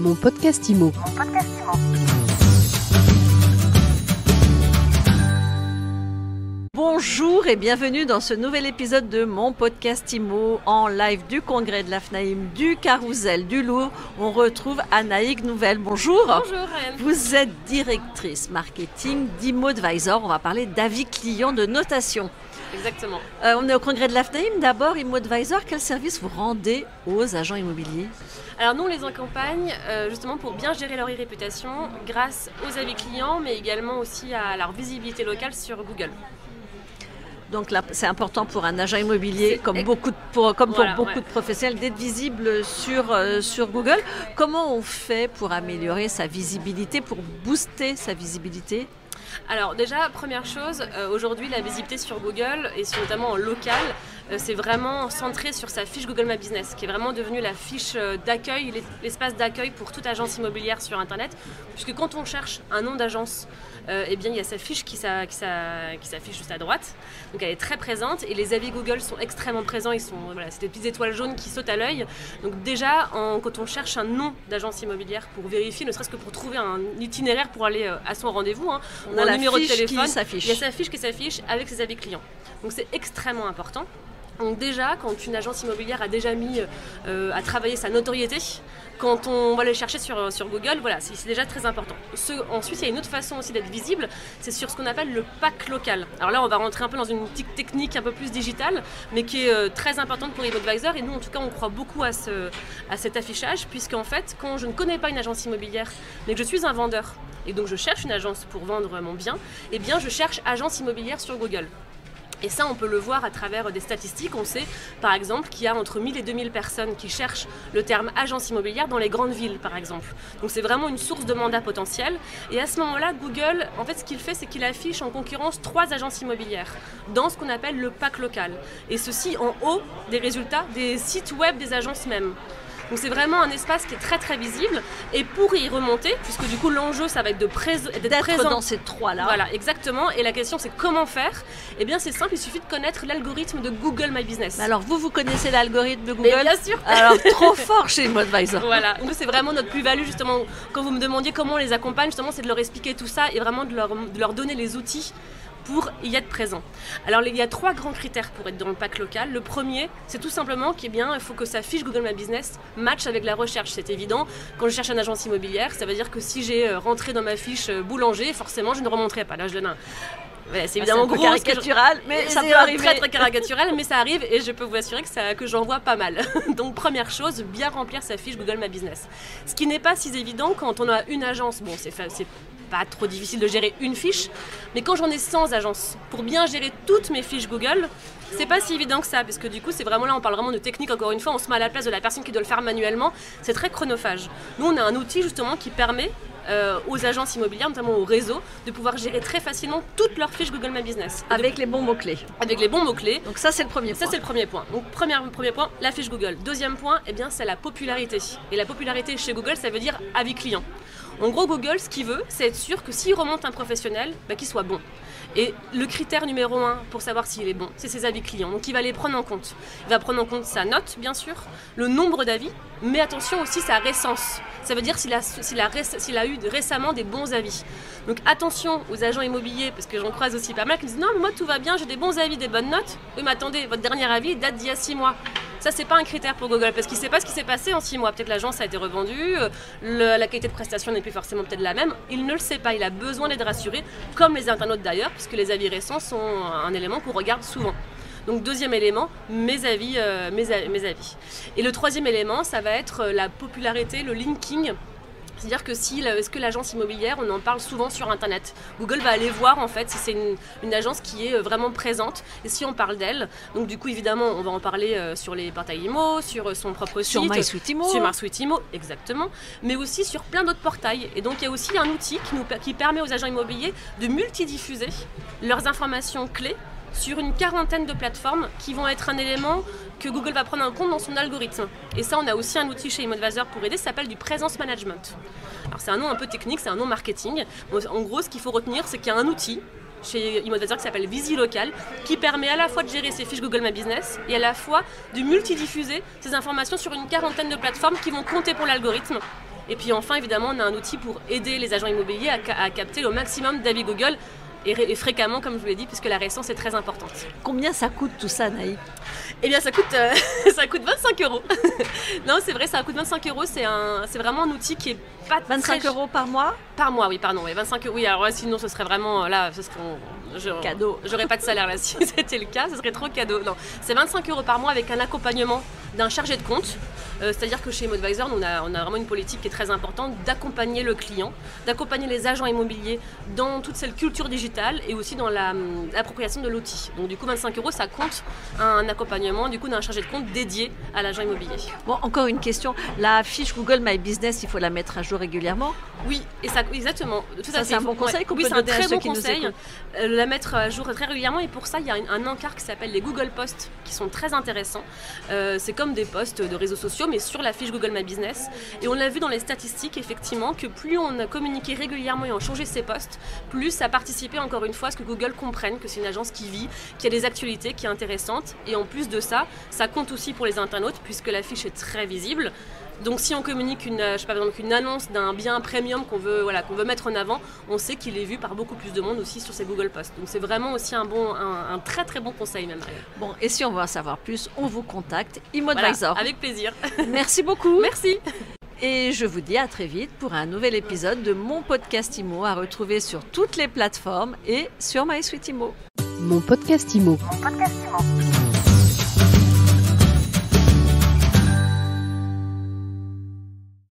Mon podcast IMO. Bonjour et bienvenue dans ce nouvel épisode de mon podcast IMO en live du congrès de l'AFNAIM, du Carousel du Louvre. On retrouve Anaïg Nouvel. Bonjour. Bonjour Anne. Vous êtes directrice marketing d'IMO Advisor. On va parler d'avis clients de notation. Exactement. On est au congrès de l'AFNAIM. D'abord, IMO Advisor, quel service vous rendez aux agents immobiliers ? Alors nous, on les accompagne justement pour bien gérer leur e-réputation grâce aux avis clients, mais également aussi à leur visibilité locale sur Google. Donc là, c'est important pour un agent immobilier, comme pour beaucoup de professionnels, d'être visible sur Google. Comment on fait pour améliorer sa visibilité, pour booster sa visibilité ? Alors déjà, première chose, aujourd'hui la visibilité sur Google et notamment en local, c'est vraiment centré sur sa fiche Google My Business, qui est vraiment devenue la fiche d'accueil, l'espace d'accueil pour toute agence immobilière sur Internet, puisque quand on cherche un nom d'agence, eh bien, il y a sa fiche qui s'affiche juste à droite, donc elle est très présente et les avis Google sont extrêmement présents, c'est des petites étoiles jaunes qui sautent à l'œil. Donc déjà, quand on cherche un nom d'agence immobilière pour vérifier, ne serait-ce que pour trouver un itinéraire pour aller à son rendez-vous, on a un numéro de téléphone, il y a sa fiche qui s'affiche avec ses avis clients. Donc c'est extrêmement important. Donc déjà, quand une agence immobilière a déjà mis à travailler sa notoriété, quand on va les chercher sur Google, voilà, c'est déjà très important. Ensuite, il y a une autre façon aussi d'être visible, c'est sur ce qu'on appelle le pack local. Alors là, on va rentrer un peu dans une petite technique un peu plus digitale, mais qui est très importante pour IMO Advisor. Et nous, en tout cas, on croit beaucoup à cet affichage, puisqu'en fait, quand je ne connais pas une agence immobilière, mais que je suis un vendeur, et donc je cherche une agence pour vendre mon bien, eh bien, je cherche agence immobilière sur Google. Et ça, on peut le voir à travers des statistiques. On sait, par exemple, qu'il y a entre 1000 et 2000 personnes qui cherchent le terme agence immobilière dans les grandes villes, par exemple. Donc, c'est vraiment une source de mandat potentiel. Et à ce moment-là, Google, en fait, ce qu'il fait, c'est qu'il affiche en concurrence 3 agences immobilières dans ce qu'on appelle le pack local. Et ceci en haut des résultats des sites web des agences même. Donc c'est vraiment un espace qui est très très visible et pour y remonter, puisque du coup l'enjeu ça va être d'être présent dans ces 3-là. Voilà, exactement. Et la question c'est comment faire ? Eh bien c'est simple, il suffit de connaître l'algorithme de Google My Business. Alors vous connaissez l'algorithme de Google ? Mais bien sûr. Alors trop fort chez IMO Advisor. Voilà, nous c'est vraiment notre plus-value justement. Quand vous me demandiez comment on les accompagne, justement c'est de leur expliquer tout ça et vraiment de leur donner les outils pour y être présent. Alors il y a 3 grands critères pour être dans le pack local. Le premier, c'est tout simplement qu'il faut que sa fiche Google My Business matche avec la recherche. C'est évident. Quand je cherche une agence immobilière, ça veut dire que si j'ai rentré dans ma fiche boulanger, forcément je ne remonterai pas. Là je donne un... Voilà, c'est évidemment gros, caricatural, mais ça peut arriver. Très très caricatural, mais ça arrive et je peux vous assurer que j'en vois pas mal. Donc première chose, bien remplir sa fiche Google My Business. Ce qui n'est pas si évident quand on a une agence. Bon, c'est pas trop difficile de gérer une fiche, mais quand j'en ai 100 agences, pour bien gérer toutes mes fiches Google, c'est pas si évident que ça, parce que du coup, on parle vraiment de technique, encore une fois, on se met à la place de la personne qui doit le faire manuellement, c'est très chronophage. Nous, on a un outil justement qui permet aux agences immobilières, notamment au réseau, de pouvoir gérer très facilement toutes leurs fiches Google My Business. Avec les bons mots-clés. Avec les bons mots-clés. Donc ça, c'est le premier point. Ça, c'est le premier point. Donc premier point, la fiche Google. Deuxième point, c'est la popularité. Et la popularité chez Google, ça veut dire avis client. En gros, Google, ce qu'il veut, c'est être sûr que s'il remonte un professionnel, qu'il soit bon. Et le critère numéro 1 pour savoir s'il est bon, c'est ses avis clients. Donc il va les prendre en compte. Il va prendre en compte sa note, bien sûr, le nombre d'avis, mais attention aussi sa récence. Ça veut dire s'il a eu récemment des bons avis. Donc attention aux agents immobiliers, parce que j'en croise aussi pas mal, qui me disent « Non, mais moi tout va bien, j'ai des bons avis, des bonnes notes. » Oui, mais attendez, votre dernier avis date d'il y a 6 mois. Ça, c'est pas un critère pour Google, parce qu'il ne sait pas ce qui s'est passé en 6 mois. Peut-être l'agence a été revendue, la qualité de prestation n'est plus forcément peut-être la même. Il ne le sait pas, il a besoin d'être rassuré, comme les internautes d'ailleurs, puisque les avis récents sont un élément qu'on regarde souvent. Donc deuxième élément, mes avis. Et le troisième élément, ça va être la popularité, le linking. C'est-à-dire que est-ce que l'agence immobilière, on en parle souvent sur Internet. Google va aller voir en fait si c'est une agence qui est vraiment présente et si on parle d'elle. Donc du coup évidemment on va en parler sur les portails IMO, sur son propre site. Sur MySuite.imo. Sur MySuite.imo, exactement. Mais aussi sur plein d'autres portails. Et donc il y a aussi un outil qui permet aux agents immobiliers de multidiffuser leurs informations clés sur une quarantaine de plateformes qui vont être un élément que Google va prendre en compte dans son algorithme. Et ça, on a aussi un outil chez IMO Advisor pour aider, ça s'appelle du presence management. Alors c'est un nom un peu technique, c'est un nom marketing. En gros, ce qu'il faut retenir, c'est qu'il y a un outil chez IMO Advisor qui s'appelle VisiLocal, qui permet à la fois de gérer ses fiches Google My Business et à la fois de multidiffuser ces informations sur une quarantaine de plateformes qui vont compter pour l'algorithme Et puis enfin, évidemment, on a un outil pour aider les agents immobiliers à capter le maximum d'avis Google et fréquemment, comme je vous l'ai dit, puisque la récence est très importante. Combien ça coûte tout ça, Naï? Eh bien, ça coûte 25 €. Non, c'est vrai, ça coûte 25 €. C'est vraiment un outil qui est pas 25 € par mois? Par mois, oui, pardon. Oui, 25 €. Oui, alors là, sinon, ce serait vraiment là, cadeau. J'aurais pas de salaire là si c'était le cas, ce serait trop cadeau. Non, c'est 25 € par mois avec un accompagnement d'un chargé de compte. C'est-à-dire que chez Moadvisor, on a vraiment une politique qui est très importante d'accompagner le client, d'accompagner les agents immobiliers dans toute cette culture digitale et aussi dans l'appropriation de l'outil. Donc du coup, 25 €, ça compte un accompagnement du coup d'un chargé de compte dédié à l'agent immobilier. Bon, encore une question. La fiche Google My Business, il faut la mettre à jour régulièrement? Oui, et ça, exactement. Tout à fait. C'est un bon conseil qu'on peut donner à ceux qui nous écoutent. Oui, c'est un très bon conseil. La mettre à jour très régulièrement et pour ça, il y a un encart qui s'appelle les Google Posts qui sont très intéressants. C'est comme des posts de réseaux sociaux mais sur la fiche Google My Business. Et on l'a vu dans les statistiques, effectivement, que plus on a communiqué régulièrement et on changé ses posts, plus ça participait encore une fois à ce que Google comprenne que c'est une agence qui vit, qui a des actualités, qui est intéressante. Et en plus de ça, ça compte aussi pour les internautes puisque la fiche est très visible. Donc si on communique une annonce d'un bien premium qu'on veut mettre en avant, on sait qu'il est vu par beaucoup plus de monde aussi sur ces Google Posts. Donc c'est vraiment aussi un très très bon conseil même. Bon, et si on veut en savoir plus, on vous contacte, Moadvisor. Voilà, avec plaisir. Merci beaucoup. Merci. Et je vous dis à très vite pour un nouvel épisode de mon podcast IMO à retrouver sur toutes les plateformes et sur MySuite IMO. Mon podcast IMO.